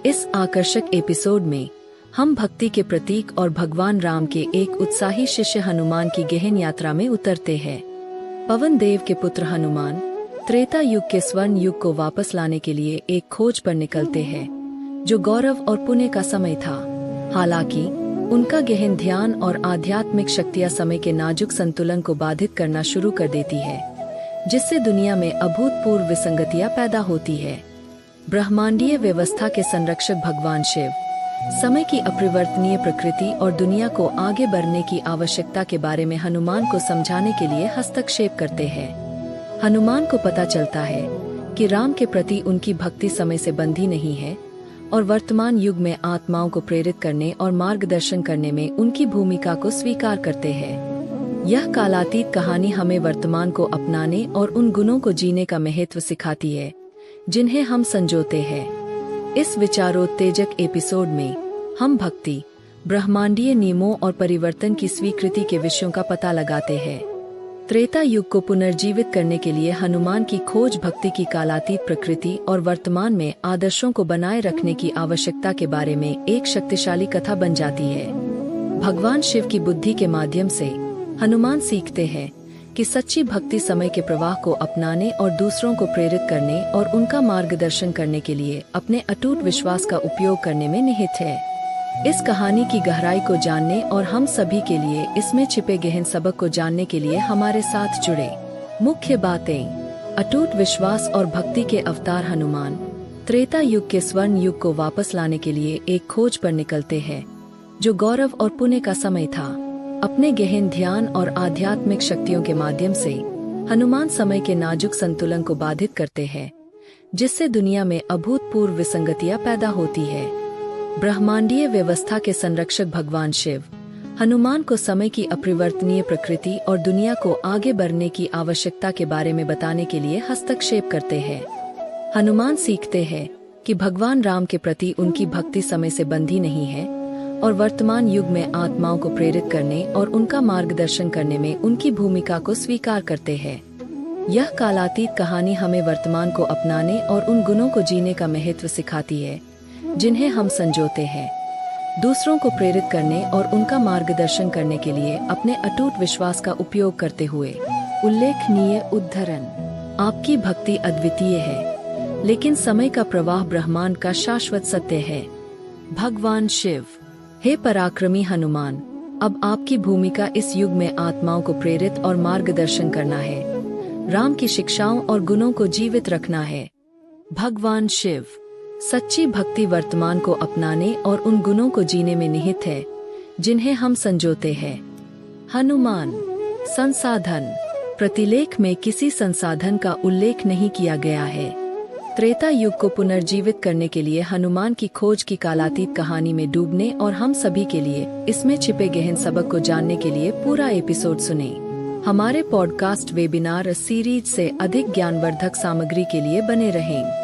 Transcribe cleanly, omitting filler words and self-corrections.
इस आकर्षक एपिसोड में हम भक्ति के प्रतीक और भगवान राम के एक उत्साही शिष्य हनुमान की गहन यात्रा में उतरते हैं। पवन देव के पुत्र हनुमान त्रेता युग के स्वर्ण युग को वापस लाने के लिए एक खोज पर निकलते हैं, जो गौरव और पुण्य का समय था। हालांकि उनका गहन ध्यान और आध्यात्मिक शक्तियां समय के नाजुक संतुलन को बाधित करना शुरू कर देती है, जिससे दुनिया में अभूतपूर्व विसंगतियां पैदा होती है। ब्रह्मांडीय व्यवस्था के संरक्षक भगवान शिव समय की अपरिवर्तनीय प्रकृति और दुनिया को आगे बढ़ने की आवश्यकता के बारे में हनुमान को समझाने के लिए हस्तक्षेप करते हैं। हनुमान को पता चलता है कि राम के प्रति उनकी भक्ति समय से बंधी नहीं है और वर्तमान युग में आत्माओं को प्रेरित करने और मार्गदर्शन करने में उनकी भूमिका को स्वीकार करते हैं। यह कालातीत कहानी हमें वर्तमान को अपनाने और उन गुणों को जीने का महत्व सिखाती है जिन्हें हम संजोते हैं। इस विचारोत्तेजक एपिसोड में हम भक्ति, ब्रह्मांडीय नियमों और परिवर्तन की स्वीकृति के विषयों का पता लगाते हैं। त्रेता युग को पुनर्जीवित करने के लिए हनुमान की खोज भक्ति की कालातीत प्रकृति और वर्तमान में आदर्शों को बनाए रखने की आवश्यकता के बारे में एक शक्तिशाली कथा बन जाती है। भगवान शिव की बुद्धि के माध्यम से हनुमान सीखते हैं कि सच्ची भक्ति समय के प्रवाह को अपनाने और दूसरों को प्रेरित करने और उनका मार्गदर्शन करने के लिए अपने अटूट विश्वास का उपयोग करने में निहित है। इस कहानी की गहराई को जानने और हम सभी के लिए इसमें छिपे गहन सबक को जानने के लिए हमारे साथ जुड़े। मुख्य बातें: अटूट विश्वास और भक्ति के अवतार हनुमान त्रेता युग के स्वर्ण युग को वापस लाने के लिए एक खोज पर निकलते हैं, जो गौरव और पुण्य का समय था। अपने गहन ध्यान और आध्यात्मिक शक्तियों के माध्यम से हनुमान समय के नाजुक संतुलन को बाधित करते हैं, जिससे दुनिया में अभूतपूर्व विसंगतियां पैदा होती है। ब्रह्मांडीय व्यवस्था के संरक्षक भगवान शिव हनुमान को समय की अपरिवर्तनीय प्रकृति और दुनिया को आगे बढ़ने की आवश्यकता के बारे में बताने के लिए हस्तक्षेप करते हैं। हनुमान सीखते हैं कि भगवान राम के प्रति उनकी भक्ति समय से बंधी नहीं है और वर्तमान युग में आत्माओं को प्रेरित करने और उनका मार्गदर्शन करने में उनकी भूमिका को स्वीकार करते हैं। यह कालातीत कहानी हमें वर्तमान को अपनाने और उन गुणों को जीने का महत्व सिखाती है जिन्हें हम संजोते हैं। दूसरों को प्रेरित करने और उनका मार्गदर्शन करने के लिए अपने अटूट विश्वास का उपयोग करते हुए। उल्लेखनीय उद्धरण: आपकी भक्ति अद्वितीय है, लेकिन समय का प्रवाह ब्रह्मांड का शाश्वत सत्य है। भगवान शिव: हे पराक्रमी हनुमान, अब आपकी भूमिका इस युग में आत्माओं को प्रेरित और मार्गदर्शन करना है, राम की शिक्षाओं और गुणों को जीवित रखना है। भगवान शिव: सच्ची भक्ति वर्तमान को अपनाने और उन गुणों को जीने में निहित है जिन्हें हम संजोते हैं। हनुमान: संसाधन: प्रतिलेख में किसी संसाधन का उल्लेख नहीं किया गया है। त्रेता युग को पुनर्जीवित करने के लिए हनुमान की खोज की कालातीत कहानी में डूबने और हम सभी के लिए इसमें छिपे गहन सबक को जानने के लिए पूरा एपिसोड सुनें। हमारे पॉडकास्ट वेबिनार सीरीज से अधिक ज्ञानवर्धक सामग्री के लिए बने रहें।